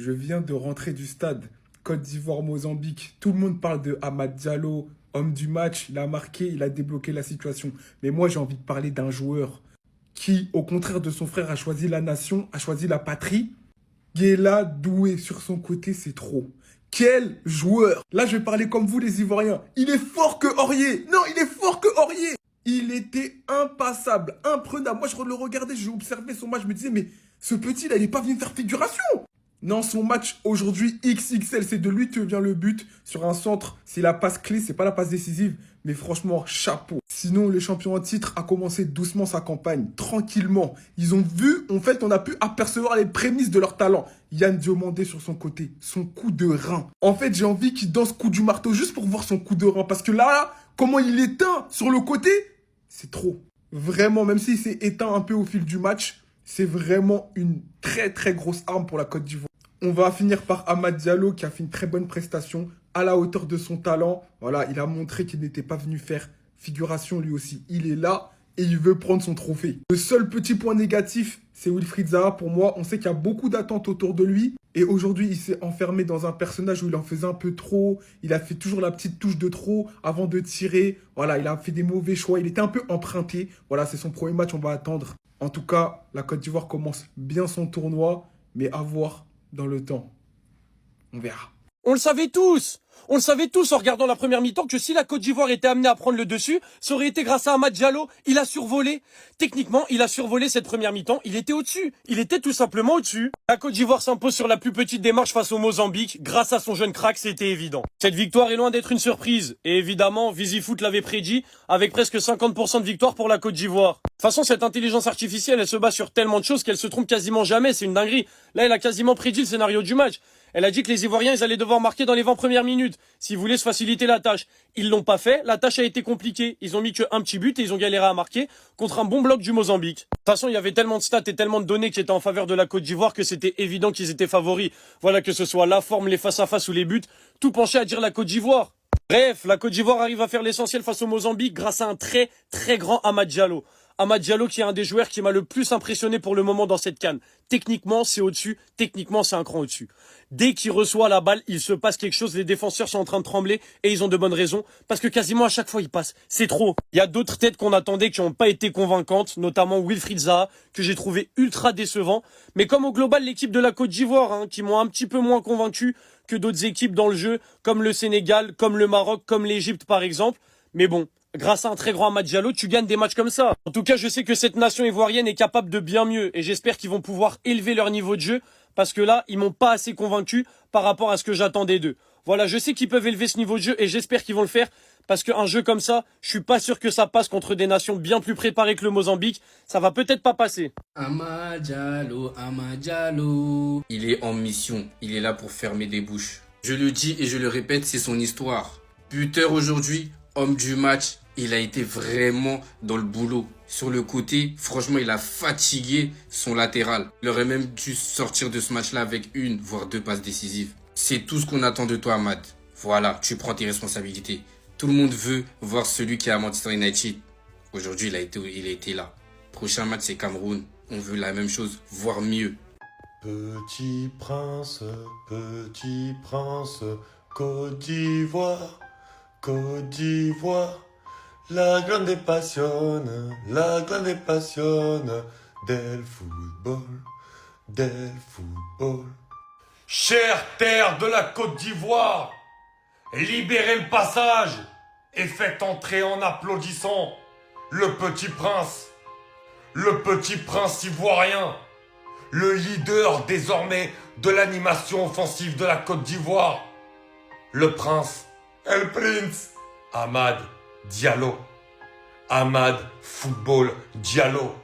Je viens de rentrer du stade. Côte d'Ivoire-Mozambique. Tout le monde parle de Amad Diallo, homme du match. Il a marqué, il a débloqué la situation. Mais moi, j'ai envie de parler d'un joueur qui, au contraire de son frère, a choisi la nation, a choisi la patrie. Guela Doué sur son côté, c'est trop. Quel joueur! Là, je vais parler comme vous, les Ivoiriens. Il est fort que Aurier. Non, il est fort que Aurier. Il était impassable, imprenable. Moi, je le regardais, je observais son match, je me disais, mais ce petit, là, il n'est pas venu faire figuration. Non, son match aujourd'hui XXL, c'est de lui que vient le but sur un centre. C'est la passe clé, c'est pas la passe décisive, mais franchement, chapeau. Sinon, le champion en titre a commencé doucement sa campagne, tranquillement. Ils ont vu, en fait, on a pu apercevoir les prémices de leur talent. Yann Diomandé sur son côté, son coup de rein. En fait, j'ai envie qu'il danse coup du marteau juste pour voir son coup de rein, parce que là, comment il éteint sur le côté, c'est trop. Vraiment, même s'il s'est éteint un peu au fil du match, c'est vraiment une très très grosse arme pour la Côte d'Ivoire. On va finir par Amad Diallo qui a fait une très bonne prestation à la hauteur de son talent. Voilà, il a montré qu'il n'était pas venu faire figuration lui aussi. Il est là et il veut prendre son trophée. Le seul petit point négatif, c'est Wilfried Zaha. Pour moi, on sait qu'il y a beaucoup d'attentes autour de lui. Et aujourd'hui, il s'est enfermé dans un personnage où il en faisait un peu trop. Il a fait toujours la petite touche de trop avant de tirer. Voilà, il a fait des mauvais choix. Il était un peu emprunté. Voilà, c'est son premier match, on va attendre. En tout cas, la Côte d'Ivoire commence bien son tournoi, mais à voir dans le temps. On verra. On le savait tous en regardant la première mi-temps que si la Côte d'Ivoire était amenée à prendre le dessus, ça aurait été grâce à Amad Diallo. Il a survolé. Techniquement, il a survolé cette première mi-temps. Il était au-dessus. Il était tout simplement au-dessus. La Côte d'Ivoire s'impose sur la plus petite démarche face au Mozambique. Grâce à son jeune crack, c'était évident. Cette victoire est loin d'être une surprise. Et évidemment, VisiFoot l'avait prédit, avec presque 50% de victoire pour la Côte d'Ivoire. De toute façon, cette intelligence artificielle, elle se base sur tellement de choses qu'elle se trompe quasiment jamais. C'est une dinguerie. Là, elle a quasiment prédit le scénario du match. Elle a dit que les Ivoiriens, ils allaient devoir marquer dans les 20 premières minutes, s'ils voulaient se faciliter la tâche. Ils l'ont pas fait, la tâche a été compliquée. Ils ont mis qu'un petit but et ils ont galéré à marquer contre un bon bloc du Mozambique. De toute façon, il y avait tellement de stats et tellement de données qui étaient en faveur de la Côte d'Ivoire que c'était évident qu'ils étaient favoris. Voilà, que ce soit la forme, les face-à-face ou les buts, tout penchait à dire la Côte d'Ivoire. Bref, la Côte d'Ivoire arrive à faire l'essentiel face au Mozambique grâce à un très, très grand Amad Diallo. Amad Diallo qui est un des joueurs qui m'a le plus impressionné pour le moment dans cette CAN. Techniquement, c'est au-dessus. Techniquement, c'est un cran au-dessus. Dès qu'il reçoit la balle, il se passe quelque chose. Les défenseurs sont en train de trembler et ils ont de bonnes raisons parce que quasiment à chaque fois, il passe. C'est trop. Il y a d'autres têtes qu'on attendait qui n'ont pas été convaincantes, notamment Wilfried Zaha, que j'ai trouvé ultra décevant. Mais comme au global, l'équipe de la Côte d'Ivoire, qui m'ont un petit peu moins convaincu que d'autres équipes dans le jeu, comme le Sénégal, comme le Maroc, comme l'Égypte par exemple. Mais bon, grâce à un très grand Amad Diallo, tu gagnes des matchs comme ça. En tout cas, je sais que cette nation ivoirienne est capable de bien mieux et j'espère qu'ils vont pouvoir élever leur niveau de jeu parce que là, ils m'ont pas assez convaincu par rapport à ce que j'attendais d'eux. Voilà, je sais qu'ils peuvent élever ce niveau de jeu et j'espère qu'ils vont le faire parce qu'un jeu comme ça, je suis pas sûr que ça passe contre des nations bien plus préparées que le Mozambique. Ça va peut-être pas passer. Amad Diallo, Amad Diallo. Il est en mission, il est là pour fermer des bouches. Je le dis et je le répète, c'est son histoire. Buteur aujourd'hui, homme du match, il a été vraiment dans le boulot. Sur le côté, franchement, il a fatigué son latéral. Il aurait même dû sortir de ce match-là avec une, voire deux passes décisives. C'est tout ce qu'on attend de toi, Amad. Voilà, tu prends tes responsabilités. Tout le monde veut voir celui qui est à Manchester United. Aujourd'hui, il a été là. Prochain match, c'est Cameroun. On veut la même chose, voire mieux. Petit prince, Côte d'Ivoire, Côte d'Ivoire. La grande passionne del football. Chère terre de la Côte d'Ivoire, libérez le passage et faites entrer en applaudissant le petit prince ivoirien, le leader désormais de l'animation offensive de la Côte d'Ivoire, le prince, El Prince, Amad Diallo. Amad Football Diallo.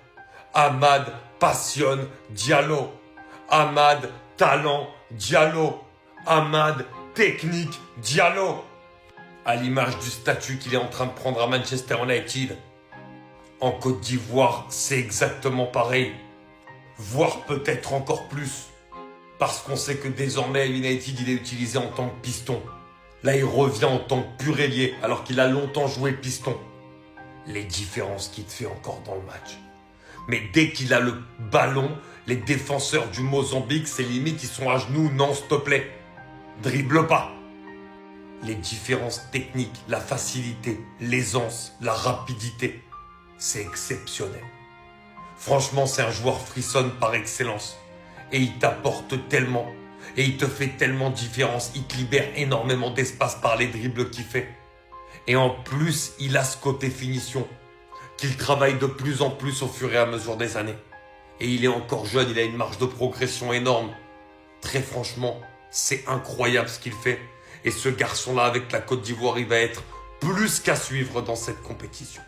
Amad Passionne Diallo. Amad Talent Diallo. Amad Technique Diallo. À l'image du statut qu'il est en train de prendre à Manchester United. En Côte d'Ivoire, c'est exactement pareil. Voire peut-être encore plus. Parce qu'on sait que désormais, United, il est utilisé en tant que piston. Là, il revient en tant que pur ailier, alors qu'il a longtemps joué piston. Les différences qu'il te fait encore dans le match. Mais dès qu'il a le ballon, Les défenseurs du Mozambique, c'est limite, ils sont à genoux. Non, s'il te plaît. Dribble pas. Les différences techniques, la facilité, l'aisance, la rapidité, c'est exceptionnel. Franchement, c'est un joueur frissonne par excellence. Et il t'apporte tellement. Et il te fait tellement différence. Il te libère énormément d'espace par les dribbles qu'il fait. Et en plus, il a ce côté finition qu'il travaille de plus en plus au fur et à mesure des années. Et il est encore jeune, il a une marge de progression énorme. Très franchement, c'est incroyable ce qu'il fait. Et ce garçon-là, avec la Côte d'Ivoire, il va être plus qu'à suivre dans cette compétition.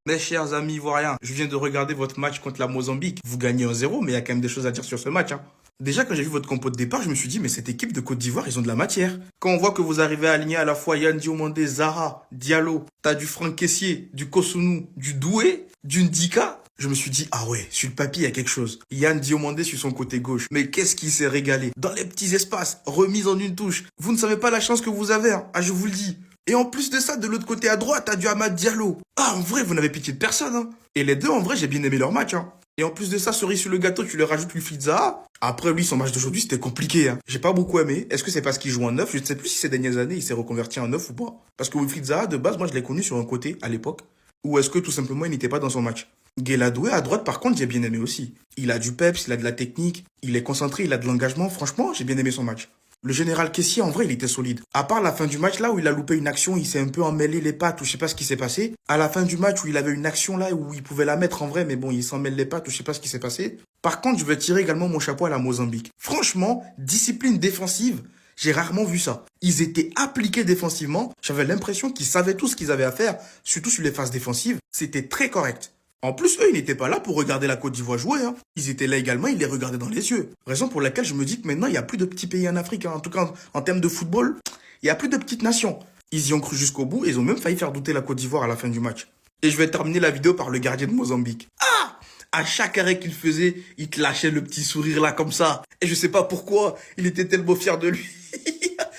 Mes chers amis ivoiriens, je viens de regarder votre match contre la Mozambique. Vous gagnez 1-0, mais il y a quand même des choses à dire sur ce match. Déjà, quand j'ai vu votre compo de départ, je me suis dit, mais cette équipe de Côte d'Ivoire, ils ont de la matière. Quand on voit que vous arrivez à aligner à la fois Yann Diomandé, Zahra, Diallo, t'as du Franck Kessié, du Kosunu, du Doué, du Ndika, je me suis dit, ah ouais, sur le papier, il y a quelque chose. Yann Diomandé sur son côté gauche. Mais qu'est-ce qu'il s'est régalé. Dans les petits espaces, remise en une touche. Vous ne savez pas la chance que vous avez, Ah, je vous le dis. Et en plus de ça, de l'autre côté à droite, t'as du Amad Diallo. Ah, en vrai, vous n'avez pitié de personne, Et les deux, en vrai, j'ai bien aimé leur match, Et en plus de ça, cerise sur le gâteau, tu leur rajoutes Wilfried Zaha. Après, lui, son match d'aujourd'hui, c'était compliqué, J'ai pas beaucoup aimé. Est-ce que c'est parce qu'il joue en neuf? Je ne sais plus si ces dernières années, il s'est reconverti en neuf ou pas. Parce que Wilfried Zaha, de base, moi, je l'ai connu sur un côté, à l'époque. Ou est-ce que, tout simplement, il n'était pas dans son match? Guéladoué, à droite, par contre, j'ai bien aimé aussi. Il a du peps, il a de la technique, il est concentré, il a de l'engagement. Franchement, j'ai bien aimé son match. Le général Kessié, en vrai, il était solide. À part la fin du match, là, où il a loupé une action, il s'est un peu emmêlé les pattes, ou je sais pas ce qui s'est passé. À la fin du match, où il avait une action, là, où il pouvait la mettre en vrai, mais bon, il s'en mêle les pattes, ou je sais pas ce qui s'est passé. Par contre, je vais tirer également mon chapeau à la Mozambique. Franchement, discipline défensive, j'ai rarement vu ça. Ils étaient appliqués défensivement. J'avais l'impression qu'ils savaient tout ce qu'ils avaient à faire, surtout sur les phases défensives. C'était très correct. En plus, eux, ils n'étaient pas là pour regarder la Côte d'Ivoire jouer. Ils étaient là également, ils les regardaient dans les yeux. Raison pour laquelle je me dis que maintenant, il n'y a plus de petits pays en Afrique. En tout cas, en termes de football, il n'y a plus de petites nations. Ils y ont cru jusqu'au bout et ils ont même failli faire douter la Côte d'Ivoire à la fin du match. Et je vais terminer la vidéo par le gardien de Mozambique. Ah! À chaque arrêt qu'il faisait, il te lâchait le petit sourire là comme ça. Et je sais pas pourquoi, il était tellement fier de lui.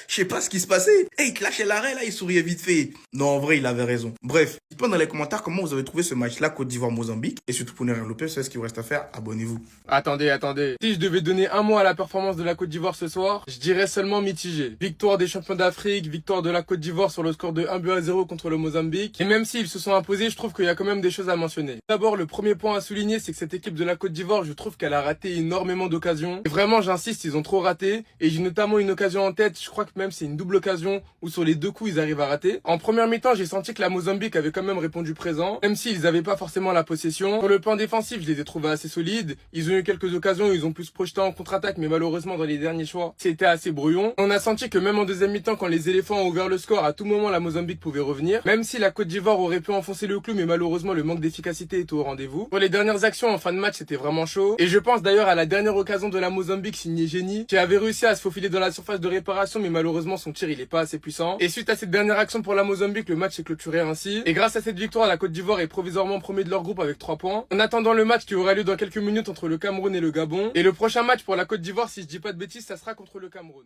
Je sais pas ce qui se passait. Et il te lâchait l'arrêt là, il souriait vite fait. Non, en vrai, il avait raison. Bref, dites-moi dans les commentaires comment vous avez trouvé ce match-là, Côte d'Ivoire-Mozambique. Et surtout pour ne rien louper, c'est ce qu'il vous reste à faire. Abonnez-vous. Attendez. Si je devais donner un mot à la performance de la Côte d'Ivoire ce soir, je dirais seulement mitigé. Victoire des champions d'Afrique, victoire de la Côte d'Ivoire sur le score de 1-0 contre le Mozambique. Et même s'ils se sont imposés, je trouve qu'il y a quand même des choses à mentionner. D'abord, le premier point à souligner, c'est que cette équipe de la Côte d'Ivoire, je trouve qu'elle a raté énormément d'occasions. Et vraiment, j'insiste, ils ont trop raté. Et j'ai notamment une occasion en tête, je crois que même c'est une double occasion où sur les deux coups, ils arrivent à rater. En première mi-temps, j'ai senti que la Mozambique avait quand même répondu présent, même s'ils n'avaient pas forcément la possession. Sur le plan défensif, je les ai trouvés assez solides. Ils ont eu quelques occasions, ils ont pu se projeter en contre-attaque, mais malheureusement, dans les derniers choix, c'était assez brouillon. On a senti que même en deuxième mi-temps, quand les éléphants ont ouvert le score, à tout moment, la Mozambique pouvait revenir. Même si la Côte d'Ivoire aurait pu enfoncer le clou, mais malheureusement, le manque d'efficacité était au rendez-vous. Pour les dernières actions en fin de match, c'était vraiment chaud. Et je pense d'ailleurs à la dernière occasion de la Mozambique signée Génie, qui avait réussi à se faufiler dans la surface de réparation, mais malheureusement, son tir, il est pas assez puissant. Et suite à cette dernière action pour la Mozambique, le match s'est clôturé ainsi. Et grâce à cette victoire, la Côte d'Ivoire est provisoirement premier de leur groupe avec 3 points. En attendant le match qui aura lieu dans quelques minutes entre le Cameroun et le Gabon. Et le prochain match pour la Côte d'Ivoire, si je dis pas de bêtises, ça sera contre le Cameroun.